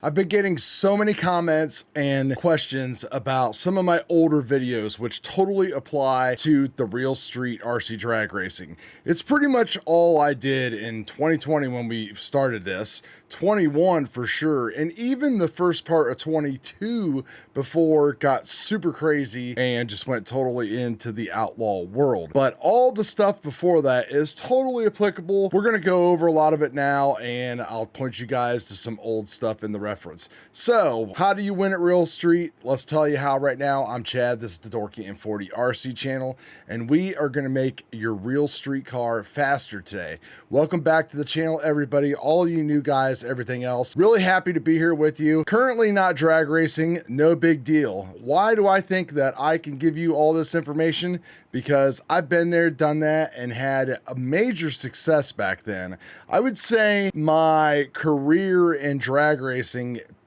I've been getting so many comments and questions about some of my older videos, which totally apply to the real street RC drag racing. It's pretty much all I did in 2020 when we started this, 21 for sure, and even the first part of 22 before it got super crazy and just went totally into the outlaw world. But all the stuff before that is totally applicable. We're gonna go over a lot of it now, and I'll point you guys to some old stuff in the reference. So, how do you win at Real Street? Let's tell you how right now. I'm Chad, this is the Dorky and 40 RC channel, and we are gonna make your real street car faster today. Welcome back to the channel, everybody, all you new guys, everything else. Really happy to be here with you. Currently not drag racing, no big deal. Why do I think that I can give you all this information? Because I've been there, done that, and had a major success back then. I would say my career in drag racing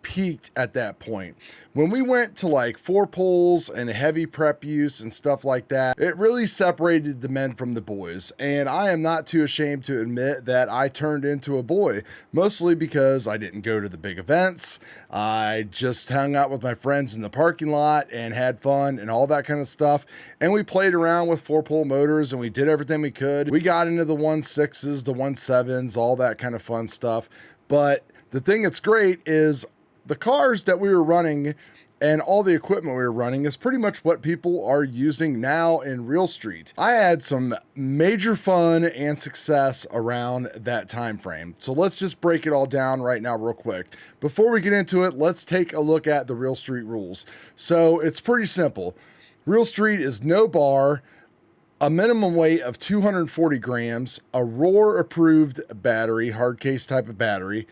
peaked at that point. When we went to like 4 poles and heavy prep use and stuff like that, it really separated the men from the boys. And I am not too ashamed to admit that I turned into a boy, mostly because I didn't go to the big events. I just hung out with my friends in the parking lot and had fun and all that kind of stuff. And we played around with 4-pole motors and we did everything we could. We got into the 1.6s, the 1.7s, all that kind of fun stuff. But the thing that's great is the cars that we were running and all the equipment we were running is pretty much what people are using now in Real Street. I had some major fun and success around that time frame. So let's just break it all down right now real quick. Before we get into it, let's take a look at the Real Street rules. So it's pretty simple. Real Street is no bar, a minimum weight of 240 grams, a Roar approved battery, hard case type of battery,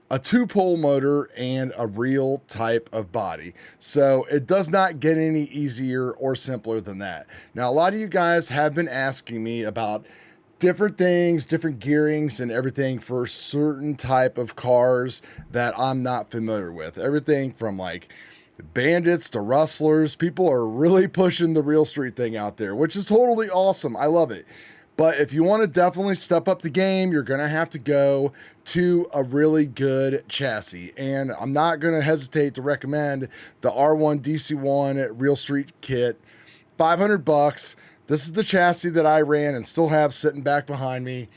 a 2-pole motor, and a real type of body. So it does not get any easier or simpler than that. Now, a lot of you guys have been asking me about different things, different gearings and everything for certain type of cars that I'm not familiar with. Everything from like bandits to rustlers. People are really pushing the Real Street thing out there, which is totally awesome. I love it. But if you want to definitely step up the game, you're going to have to go to a really good chassis. And I'm not going to hesitate to recommend the R1 DC1 Real Street kit, $500. This is the chassis that I ran and still have sitting back behind me.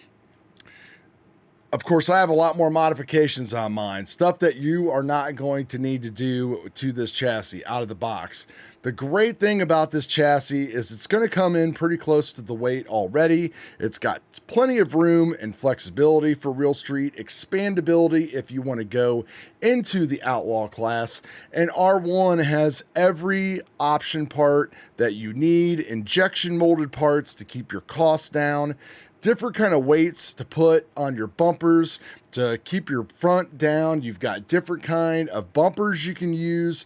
Of course, I have a lot more modifications on mine, stuff that you are not going to need to do to this chassis out of the box. The great thing about this chassis is it's going to come in pretty close to the weight already. It's got plenty of room and flexibility for Real Street, expandability if you want to go into the outlaw class, and R1 has every option part that you need, injection molded parts to keep your costs down, different kind of weights to put on your bumpers to keep your front down. You've got different kind of bumpers you can use,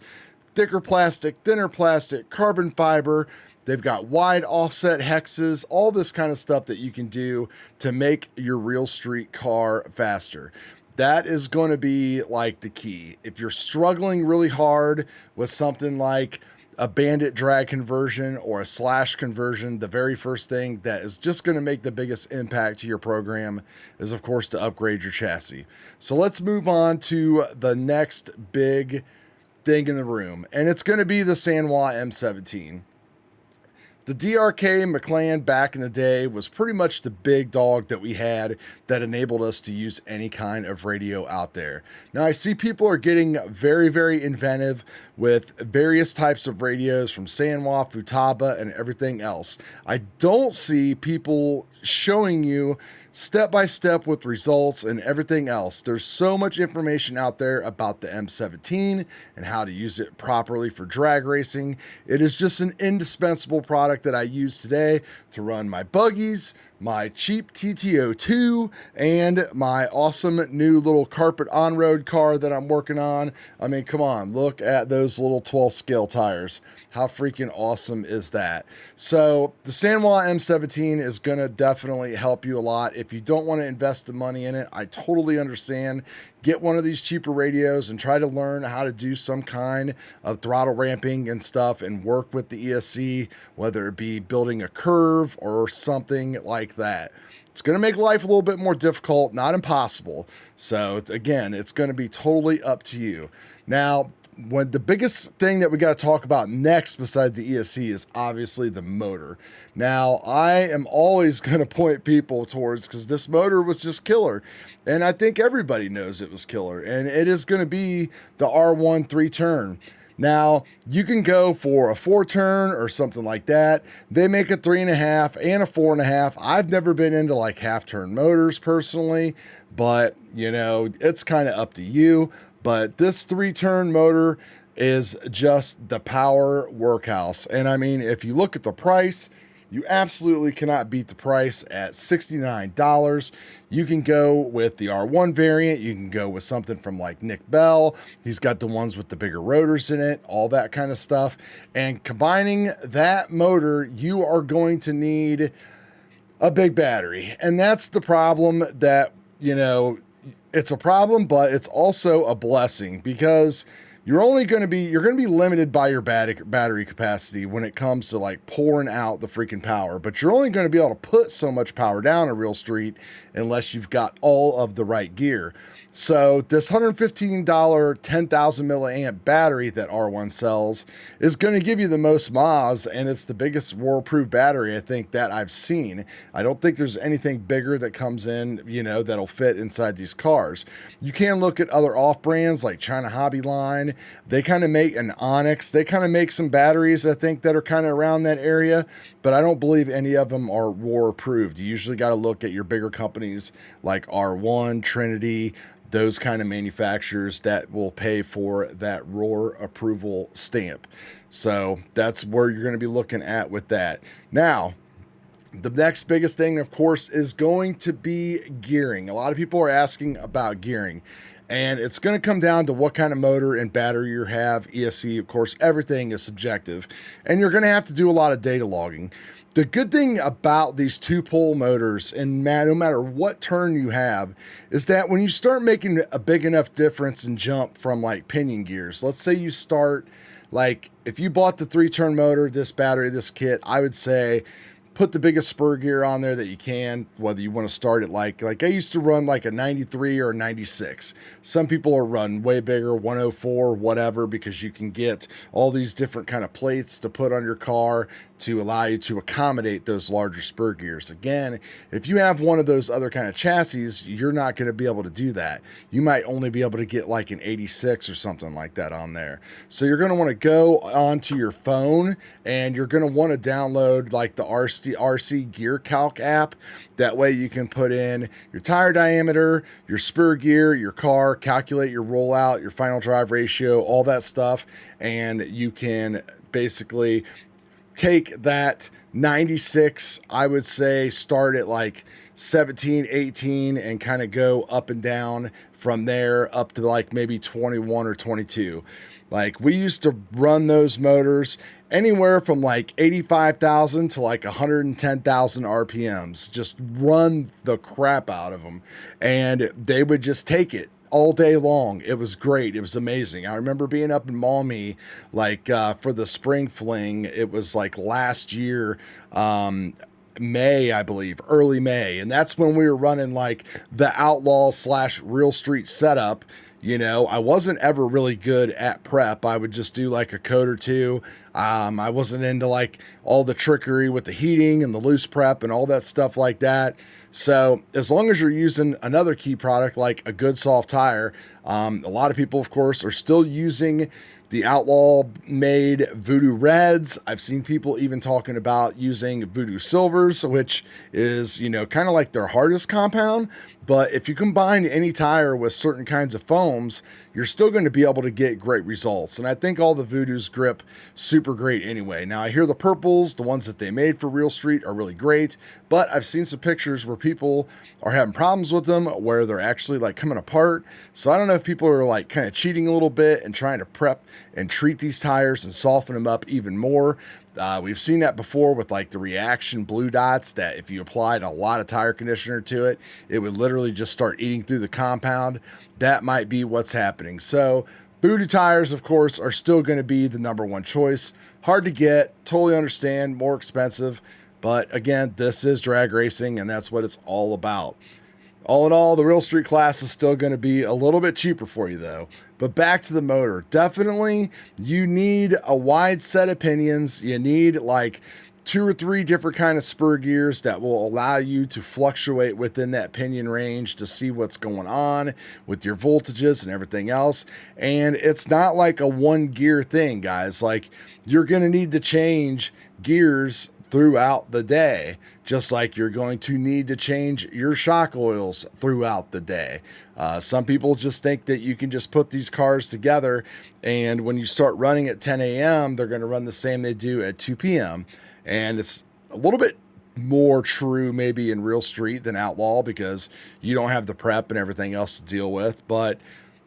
thicker plastic, thinner plastic, carbon fiber. They've got wide offset hexes, all this kind of stuff that you can do to make your Real Street car faster. That is going to be like the key. If you're struggling really hard with something like a bandit drag conversion or a slash conversion, the very first thing that is just going to make the biggest impact to your program is, of course, to upgrade your chassis. So let's move on to the next big thing in the room, and it's going to be the Sanwa M17. The DRK McLaren back in the day was pretty much the big dog that we had that enabled us to use any kind of radio out there. Now I see people are getting very, very inventive with various types of radios from Sanwa, Futaba, and everything else. I don't see people showing you step by step with results and everything else. There's so much information out there about the M17 and how to use it properly for drag racing. It is just an indispensable product that I use today to run my buggies, my cheap TT02, and my awesome new little carpet on-road car that I'm working on. I mean, come on, look at those little 12 scale tires. How freaking awesome is that? So the Sanwa M17 is gonna definitely help you a lot. If you don't want to invest the money in it, I totally understand. Get one of these cheaper radios and try to learn how to do some kind of throttle ramping and stuff and work with the ESC, whether it be building a curve or something like that. It's going to make life a little bit more difficult, not impossible. So again, it's going to be totally up to you. Now, when the biggest thing that we got to talk about next besides the ESC is obviously the motor. Now, I am always going to point people towards, because this motor was just killer, and I think everybody knows it was killer, and it is going to be the R1 3-turn. Now, you can go for a 4-turn or something like that. They make a 3.5 and a 4.5. I've never been into like half-turn motors personally, but you know, it's kind of up to you. But this 3-turn motor is just the power workhouse. And I mean, if you look at the price, you absolutely cannot beat the price at $69. You can go with the R1 variant. You can go with something from like Nick Bell. He's got the ones with the bigger rotors in it, all that kind of stuff. And combining that motor, you are going to need a big battery. And that's the problem that, you know, it's a problem, but it's also a blessing, because you're going to be limited by your battery capacity when it comes to like pouring out the freaking power, but you're only going to be able to put so much power down a real street unless you've got all of the right gear. So this $115 10,000 milliamp battery that R1 sells is going to give you the most MAS, and it's the biggest war-proof battery I think that I've seen. I don't think there's anything bigger that comes in, you know, that'll fit inside these cars. You can look at other off-brands like China Hobby Line. They kind of make an Onyx. They kind of make some batteries, I think, that are kind of around that area, but I don't believe any of them are war-approved. You usually got to look at your bigger companies like R1, Trinity, those kind of manufacturers that will pay for that roar approval stamp. So that's where you're going to be looking at with that. Now, the next biggest thing, of course, is going to be gearing. A lot of people are asking about gearing, and it's going to come down to what kind of motor and battery you have. ESC, of course, everything is subjective, and you're going to have to do a lot of data logging. The good thing about these 2-pole motors, and no matter what turn you have, is that when you start making a big enough difference and jump from like pinion gears, let's say you start, like if you bought the 3-turn motor, this battery, this kit, I would say put the biggest spur gear on there that you can, whether you want to start it like I used to run like a 93 or a 96. Some people are run way bigger, 104, whatever, because you can get all these different kind of plates to put on your car to allow you to accommodate those larger spur gears. Again, if you have one of those other kind of chassis, you're not going to be able to do that. You might only be able to get like an 86 or something like that on there. So you're going to want to go onto your phone, and you're going to want to download like the RC Gear Calc app. That way you can put in your tire diameter, your spur gear, your car, calculate your rollout, your final drive ratio, all that stuff, and you can basically take that 96, I would say start at like 17, 18, and kind of go up and down from there up to like maybe 21 or 22. Like we used to run those motors anywhere from like 85,000 to like 110,000 RPMs, just run the crap out of them, and they would just take it all day long. It was great. It was amazing. I remember being up in Maumee, like for the spring fling. It was like last year, May, I believe, early May. And that's when we were running like the outlaw / real street setup. You know, I wasn't ever really good at prep. I would just do like a coat or two. I wasn't into like all the trickery with the heating and the loose prep and all that stuff like that. So as long as you're using another key product like a good soft tire, a lot of people, of course, are still using the Outlaw made Voodoo Reds. I've seen people even talking about using Voodoo Silvers, which is, you know, kind of like their hardest compound. But if you combine any tire with certain kinds of foams, you're still going to be able to get great results. And I think all the Voodoos grip super great anyway. Now I hear the purples, the ones that they made for Real Street, are really great, but I've seen some pictures where people are having problems with them, where they're actually like coming apart. So I don't know if people are like kind of cheating a little bit and trying to prep and treat these tires and soften them up even more. We've seen that before with like the Reaction blue dots, that if you applied a lot of tire conditioner to it, it would literally just start eating through the compound. That might be what's happening. So Voodoo tires, of course, are still going to be the #1 choice. Hard to get, totally understand, more expensive, But again, this is drag racing, and that's what it's all about. All in all, the real street class is still going to be a little bit cheaper for you though. But back to the motor. Definitely, you need a wide set of pinions. You need like 2 or 3 different kind of spur gears that will allow you to fluctuate within that pinion range to see what's going on with your voltages and everything else. And it's not like a 1 gear thing, guys. Like, you're going to need to change gears throughout the day, just like you're going to need to change your shock oils throughout the day. Some people just think that you can just put these cars together, and when you start running at 10 a.m., they're going to run the same they do at 2 p.m. And it's a little bit more true maybe in real street than outlaw, because you don't have the prep and everything else to deal with. But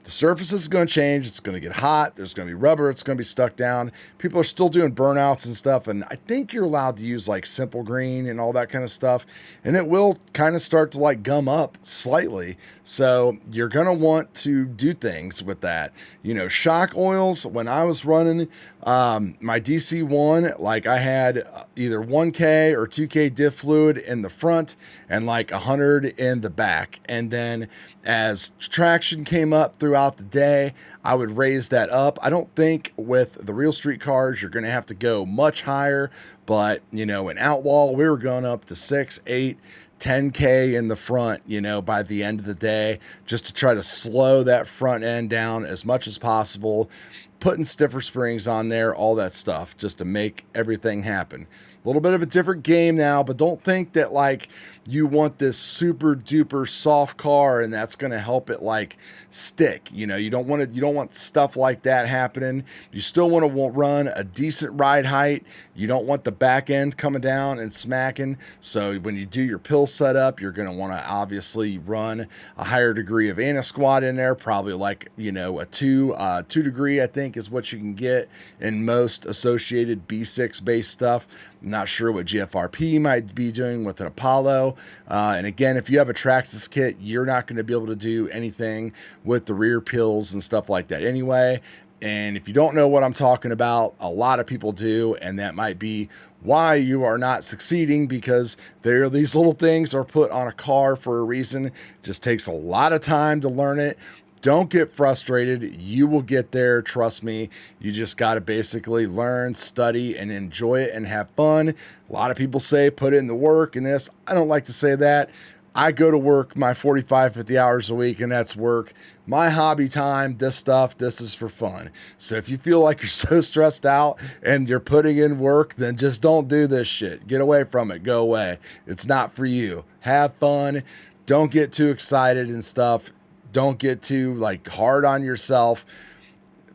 the surface is going to change. It's going to get hot. There's going to be rubber. It's going to be stuck down. People are still doing burnouts and stuff. And I think you're allowed to use like simple green and all that kind of stuff. And it will kind of start to like gum up slightly. So you're going to want to do things with that. You know, shock oils, when I was running my DC1, like I had either 1K or 2K diff fluid in the front and like 100 in the back. And then as traction came up throughout the day, I would raise that up. I don't think with the real street cars, you're going to have to go much higher, but you know, in outlaw, we were going up to 6, 8, 10K in the front, you know, by the end of the day, just to try to slow that front end down as much as possible, putting stiffer springs on there, all that stuff, just to make everything happen. A little bit of a different game now, but don't think that like you want this super duper soft car and that's going to help it like stick. You know, you don't want stuff like that happening. You still want to run a decent ride height. You don't want the back end coming down and smacking. So when you do your pill setup, you're going to want to obviously run a higher degree of anti-squat in there, probably like, you know, a 2 degree, I think is what you can get in most associated B6 based stuff. I'm not sure what GFRP might be doing with an Apollo. And again, if you have a Traxxas kit, you're not going to be able to do anything with the rear pills and stuff like that anyway. And if you don't know what I'm talking about, a lot of people do, and that might be why you are not succeeding, because these little things are put on a car for a reason. It just takes a lot of time to learn it. Don't get frustrated. You will get there. Trust me. You just got to basically learn, study, and enjoy it and have fun. A lot of people say put in the work and this. I don't like to say that. I go to work my 45, 50 hours a week, and that's work. My hobby time, this is for fun. So if you feel like you're so stressed out and you're putting in work, then just don't do this shit. Get away from it. Go away. It's not for you. Have fun. Don't get too excited and stuff. Don't get too like hard on yourself.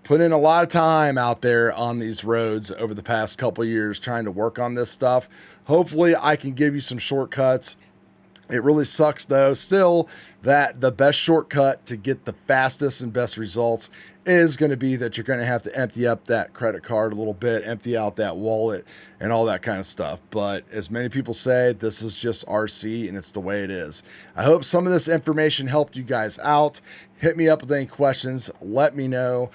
Put in a lot of time out there on these roads over the past couple of years trying to work on this stuff. Hopefully I can give you some shortcuts. It really sucks though, still, that the best shortcut to get the fastest and best results is going to be that you're going to have to empty up that credit card a little bit, empty out that wallet and all that kind of stuff. But as many people say, this is just RC and it's the way it is. I hope some of this information helped you guys out. Hit me up with any questions. Let me know.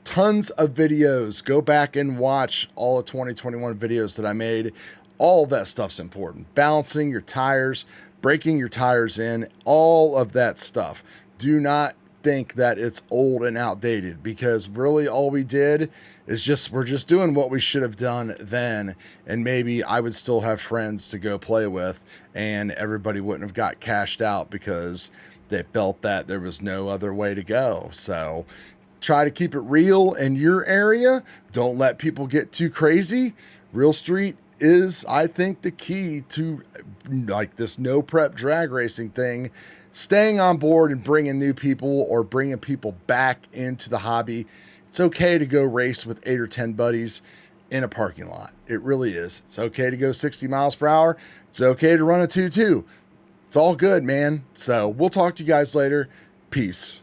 Tons of videos. Go back and watch all the 2021 videos that I made. All of that stuff's important. Balancing your tires, breaking your tires in, all of that stuff. Do not think that it's old and outdated, because really all we did is we're just doing what we should have done then, and maybe I would still have friends to go play with and everybody wouldn't have got cashed out because they felt that there was no other way to go. So try to keep it real in your area. Don't let people get too crazy. Real street is, I think, the key to like this no prep drag racing thing, staying on board and bringing new people or bringing people back into the hobby. It's okay to go race with 8 or 10 buddies in a parking lot. It really is. It's okay to go 60 miles per hour. It's okay to run a 2.2. It's all good, man. So we'll talk to you guys later. Peace.